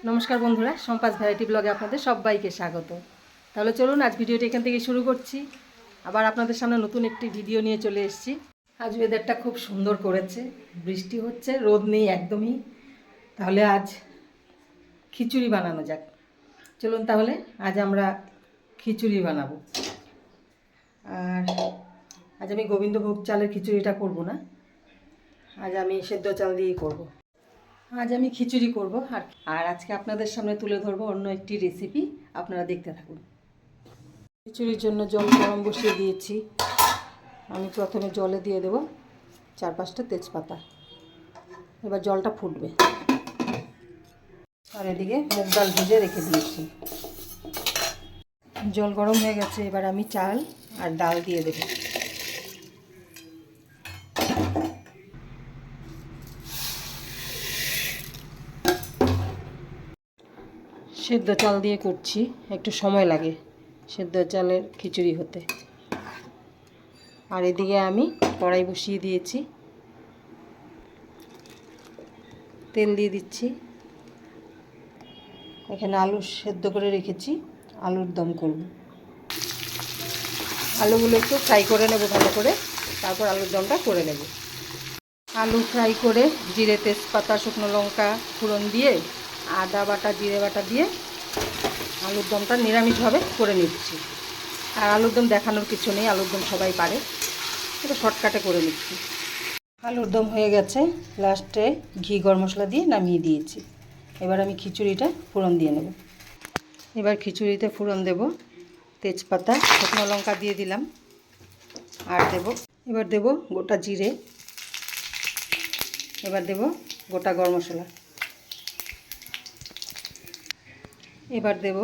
নমস্কার বন্ধুরা, সম্পাস ভ্যারাইটি ব্লগে আপনাদের সবাইকে স্বাগত। তাহলে চলুন আজ ভিডিওটি এখান থেকে শুরু করছি। আবার আপনাদের সামনে নতুন একটি ভিডিও নিয়ে চলে এসেছি। আজ ওয়েদারটা খুব সুন্দর করেছে, বৃষ্টি হচ্ছে, রোদ নেই একদমই। তাহলে আজ খিচুড়ি বানানো যাক। চলুন তাহলে আজ আমরা খিচুড়ি বানাবো। আর আজ আমি গোবিন্দভোগ চালের খিচুড়িটা করব না, আজ আমি সেদ্ধ চাল দিয়েই করব। আজ আমি খিচুড়ি করব আর আজকে আপনাদের সামনে তুলে ধরবো অন্য একটি রেসিপি। আপনারা দেখতে থাকুন। খিচুড়ির জন্য জল গরম বসিয়ে দিয়েছি। আমি প্রথমে জলে দিয়ে দেব 4-5টা তেজপাতা। এবার জলটা ফুটবে। আর এদিকে মুগ ডাল ভেজে রেখে দিয়েছি। জল গরম হয়ে গেছে, এবার আমি চাল আর ডাল দিয়ে দেব। সেদ্ধ চাল দিয়ে করছি, একটু সময় লাগে সেদ্ধ চালের খিচুড়ি হতে। আর এদিকে আমি কড়াই বসিয়ে দিয়েছি, তেল দিয়ে দিচ্ছি। এখানে আলু সেদ্ধ করে রেখেছি, আলুর দম করব। আলুগুলো একটু ফ্রাই করে নেব ভালো করে, তারপর আলুর দমটা করে নেব। আলু ফ্রাই করে জিরে, তেজপাতা, শুকনো লঙ্কা ফোড়ন দিয়ে আদা বাটা, জিরে বাটা দিয়ে আলুর দমটা নিরামিষভাবে করে নিচ্ছি। আর আলুর দম দেখানোর কিছু নেই, আলুর দম সবাই পারে, এটা শর্টকাটে করে নিচ্ছি। আলুর দম হয়ে গেছে, লাস্টে ঘি গরম মশলা দিয়ে নামিয়ে দিয়েছি। এবার আমি খিচুড়িটা ফোড়ন দিয়ে নেব। এবার খিচুড়িতে ফোড়ন দেব, তেজপাতা, শুকনো লঙ্কা দিয়ে দিলাম। আর এবার দেব গোটা জিরে। এবার দেব গোটা গরম মশলা। এবার দেব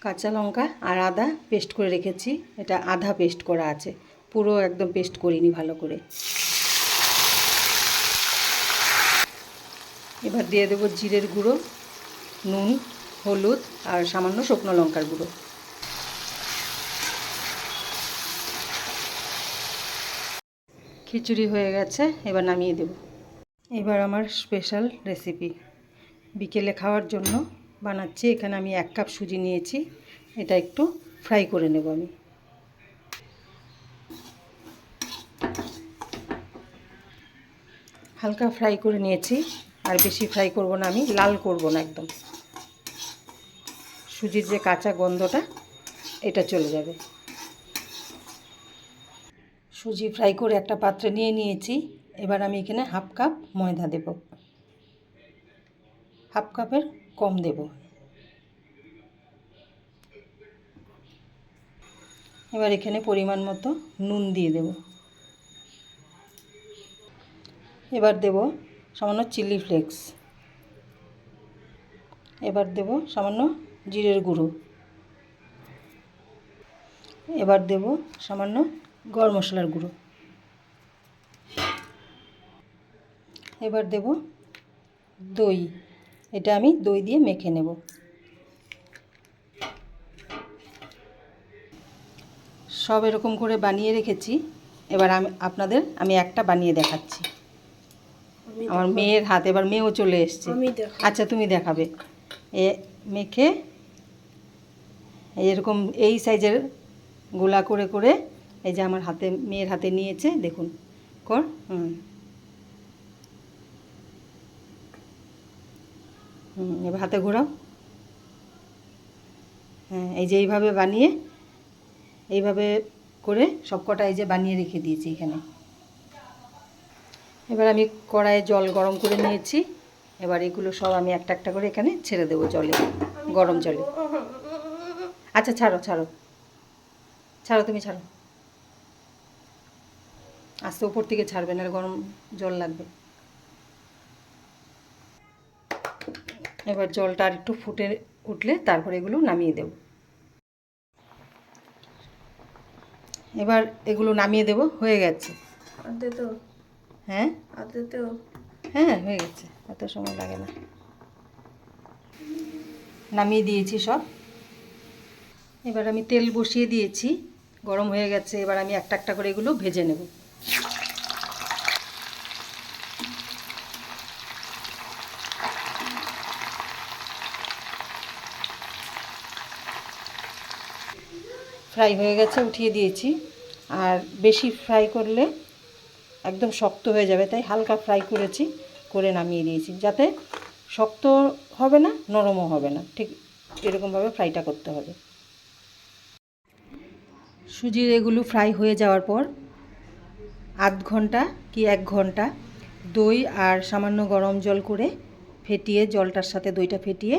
কাঁচা লঙ্কা আর আদা পেস্ট করে রেখেছি। এটা আধা পেস্ট করা আছে, পুরো একদম পেস্ট করিনি ভালো করে। এবার দিয়ে দেব জিরের গুঁড়ো, নুন, হলুদ আর সামান্য শুকনো লঙ্কার গুঁড়ো। খিচুড়ি হয়ে গেছে, এবার নামিয়ে দেব। এবার আমার স্পেশাল রেসিপি, বিকেলে খাওয়ার জন্য বানাচ্ছি। এখানে আমি 1 কাপ সুজি নিয়েছি, এটা একটু ফ্রাই করে নেব আমি। হালকা ফ্রাই করে নিয়েছি, আর বেশি ফ্রাই করব না, আমি লাল করব না একদম। সুজির যে কাঁচা গন্ধটা এটা চলে যাবে। সুজি ফ্রাই করে একটা পাত্রে নিয়ে নিয়েছি। এবার আমি এখানে 1/2 কাপ ময়দা দেব, 1/2 কাপের কম দেব। এবার এখানে পরিমাণ মতো নুন দিয়ে দেব। এবার দেব সামান্য চিলি ফ্লেক্স। এবার দেব সামান্য জিরের গুঁড়ো। এবার দেব সামান্য গরম মশলার গুঁড়ো। এবার দেব দই, এটা আমি দই দিয়ে মেখে নেব। সব এরকম করে বানিয়ে রেখেছি। এবার আমি একটা বানিয়ে দেখাচ্ছি। আমার মেয়ের হাত, এবার মেয়েও চলে এসছে। আচ্ছা, তুমি দেখাবে। মেখে এরকম এই সাইজের গোলা করে করে, এই যে আমার হাতে, মেয়ের হাতে নিয়েছে, দেখুন কর। এবার হাতে ঘোরাও। হ্যাঁ, এই যে এইভাবে বানিয়ে, এইভাবে করে সব কটা এই যে বানিয়ে রেখে দিয়েছি এখানে। এবার আমি কড়াইয়ে জল গরম করে নিয়েছি। এবার এগুলো সব আমি একটা একটা করে এখানে ছেড়ে দেবো জলে, গরম জলে। আচ্ছা, ছাড়ো ছাড়ো ছাড়ো, তুমি ছাড়ো, আস্তে উপর থেকে ছাড়বে, না গরম জল লাগবে। এবার জলটা আর একটু ফুটে উঠলে তারপর এগুলো নামিয়ে দেব। এবার এগুলো নামিয়ে দেব, হয়ে গেছে। হ্যাঁ হ্যাঁ, হয়ে গেছে, এত সময় লাগে না। নামিয়ে দিয়েছি সব। এবার আমি তেল বসিয়ে দিয়েছি, গরম হয়ে গেছে। এবার আমি একটা একটা করে এগুলো ভেজে নেব। ফ্রাই হয়ে গেছে, উঠিয়ে দিয়েছি। আর বেশি ফ্রাই করলে একদম শক্ত হয়ে যাবে, তাই হালকা ফ্রাই করেছি, করে নামিয়ে দিয়েছি, যাতে শক্ত হবে না নরমও হবে না, ঠিক এরকমভাবে ফ্রাইটা করতে হবে। সুজির এগুলো ফ্রাই হয়ে যাওয়ার পর আধ ঘন্টা কি 1 ঘন্টা দই আর সামান্য গরম জল করে ফেটিয়ে, জলটার সাথে দইটা ফেটিয়ে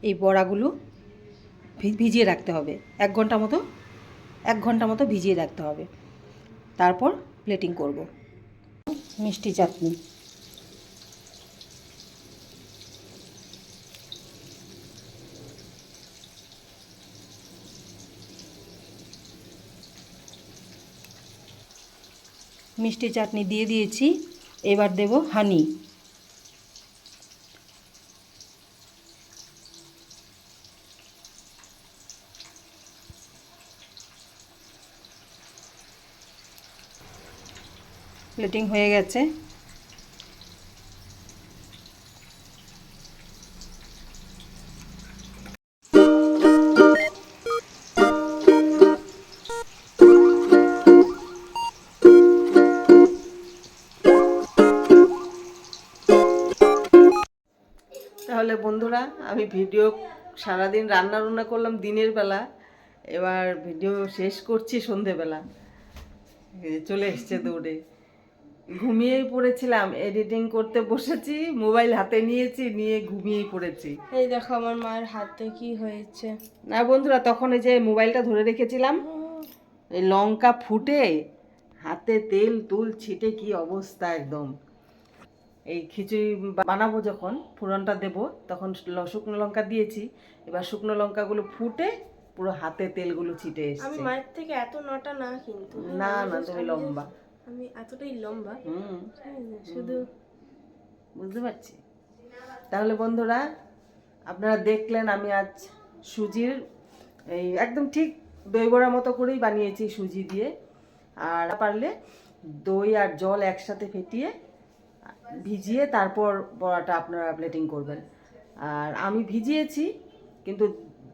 এই বড়াগুলো ভিজিয়ে রাখতে হবে। 1 ঘন্টা মতো ভিজিয়ে রাখতে হবে। তারপর প্লেটিং করব। মিষ্টি চাটনি, মিষ্টি চাটনি দিয়ে দিয়েছি। এবার দেব হানি। প্লেটিং হয়ে গেছে। তাহলে বন্ধুরা, আমি ভিডিও সারাদিন রান্না করলাম দিনের বেলা, এবার ভিডিও শেষ করছি সন্ধেবেলা। চলে এসছে দৌড়ে। ঘুমিয়েই পড়েছিলাম, এডিটিং করতে বসেছি, মোবাইল হাতে নিয়েছি, নিয়ে ঘুমিয়েই পড়েছি। এই দেখো আমার মায়ের হাতে কি হয়েছে। না বন্ধুরা, তখন এই যে মোবাইলটা ধরে রেখেছিলাম, এই লঙ্কা ফুটে হাতে তেল তুল ছিটে কি অবস্থা একদম। এই খিচুড়ি বানাবো যখন ফোড়নটা দেব, তখন শুকনো লঙ্কা দিয়েছি, এবার শুকনো লঙ্কাগুলো ফুটে পুরো হাতে তেলগুলো ছিটে আমি এসেছে। মায়ের থেকে এত নটা না, কিন্তু না না, তুমি লম্বা। আমি এতটাই লম্বা, শুধু বুঝতে পারছি। তাহলে বন্ধুরা, আপনারা দেখলেন আমি আজ সুজির এই একদম ঠিক দই বড়ার মতো করেই বানিয়েছি সুজি দিয়ে। আর পারলে দই আর জল একসাথে ফেটিয়ে ভিজিয়ে তারপর বড়াটা আপনারা প্লেটিং করবেন। আর আমি ভিজিয়েছি, কিন্তু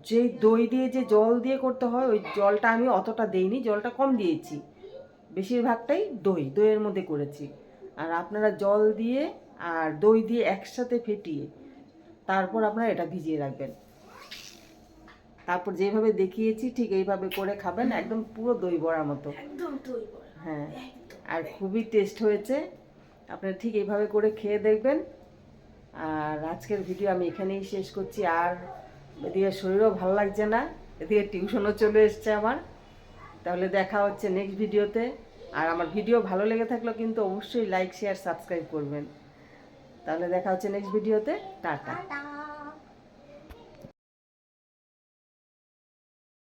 যেই দই দিয়ে যে জল দিয়ে করতে হয় ওই জলটা আমি অতটা দেইনি, জলটা কম দিয়েছি, বেশিরভাগটাই দইয়ের মধ্যে করেছি। আর আপনারা জল দিয়ে আর দই দিয়ে একসাথে ফেটিয়ে তারপর আপনারা এটা ভিজিয়ে রাখবেন। তারপর যেভাবে দেখিয়েছি ঠিক এইভাবে করে খাবেন, একদম পুরো দই বড়ার মতো। একদম দই বড়া। হ্যাঁ, আর খুবই টেস্ট হয়েছে। আপনারা ঠিক এইভাবে করে খেয়ে দেখবেন। আর আজকের ভিডিও আমি এখানেই শেষ করছি। আর এদিকে শরীরও ভালো লাগছে না, এদিকে টিউশনও চলে এসছে আমার। তাহলে দেখা হচ্ছে নেক্সট ভিডিওতে। আর আমার ভিডিও ভালো লেগে থাকলেও কিন্তু অবশ্যই লাইক শেয়ার সাবস্ক্রাইব করবেন। তাহলে দেখা হচ্ছে নেক্সট ভিডিওতে। টাটা।